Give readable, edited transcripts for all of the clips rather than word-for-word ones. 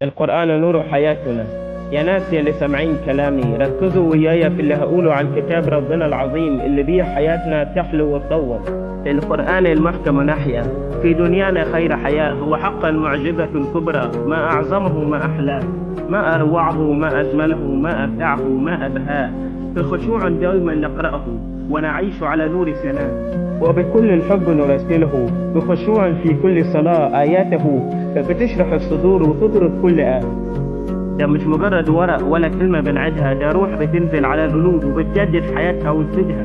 القرآن نور حياتنا. يا ناس اللي سامعين كلامي ركزوا وياي في اللي هقوله عن كتاب ربنا العظيم اللي بيه حياتنا تحلو وتطور. القرآن المحكم نحيا في دنيانا خير حياة، هو حقا معجزة كبرى، ما أعظمه ما أحلاه، ما أروعه ما أجمله، ما أبدعه ما أبهاه. بخشوع دائما نقرأه ونعيش على نور سلام، وبكل الحب نرسله بخشوع في كل صلاة. آياته بتشرح الصدور وتطرد كل آية. ده مش مجرد ورق ولا كلمة بنعدها، ده روح بتنزل على القلوب وبتجدد حياتها وتفيدها.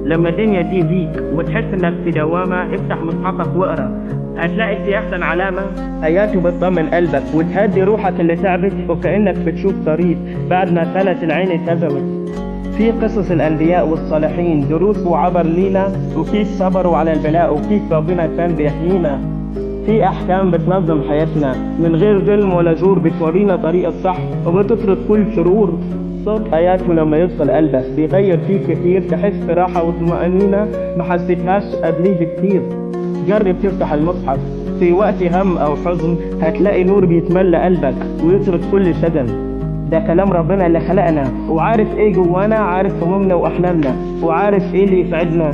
لما الدنيا دي بيك وتحس انك في دوامة، افتح مصحفك واقرا، هتلاقي في احسن علامة آياته بتطمن قلبك وتهدي روحك اللي تعبت، وكأنك بتشوف طريق بعد ما كانت العين اتهزمت. في قصص الأنبياء والصالحين دروس وعبر لينا، وكيف صبروا على البلاء وكيف ربنا كان بيحمينا. في أحكام بتنظم حياتنا من غير ظلم ولا جور، بتورينا طريق الصح وبتطرد كل شرور. صوت آياته لما يوصل قلبك بيغير فيك كتير، تحس براحة وطمأنينة ما حسيتهاش قبليه بكتير. جرب تفتح المصحف في وقت هم أو حزن، هتلاقي نور بيتملى قلبك ويطرد كل شجن. ده كلام ربنا اللي خلقنا وعارف ايه جوانا، عارف همومنا واحلامنا وعارف ايه اللي يسعدنا.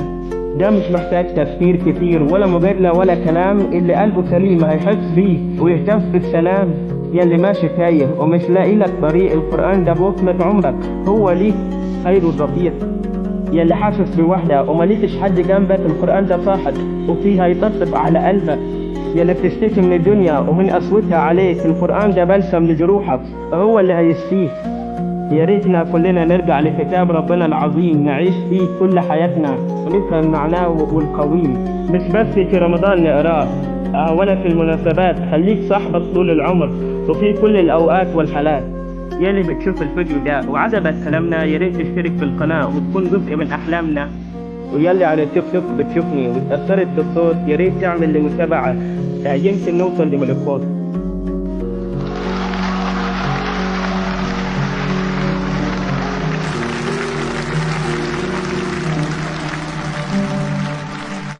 ده مش محتاج تفكير كتير ولا مجادلة ولا كلام، اللي قلبه سليم هيحس بيه ويهتف بالسلام. يلي ماشي تايه ومش لاقي لك طريق، القرآن ده بوصلة عمرك، هو ليك خير الرفيق. يلي حاسس بوحدة ومليكش حد جنبك، القرآن ده صاحب وفيه هيطبطب على قلبك. يلي بتشتكي من الدنيا ومن قسوتها عليك، القرآن ده بلسم لجروحك، هو اللي هيشفيك. يا ريتنا كلنا نرجع لكتاب ربنا العظيم، نعيش فيه كل حياتنا ونفهم معناه والقويم، مش بس في رمضان نقراه ولا في المناسبات. خليك صاحبك طول العمر وفي كل الأوقات والحالات. يلي بتشوف الفيديو ده وعجبك كلامنا، يا ريت تشترك في القناة وتكون جزء من أحلامنا. ويلي على التيك توك بتشوفني واتأثرت بالصوت، يا ريت تعمل لي متابعة، يمكن نوصل لملكات.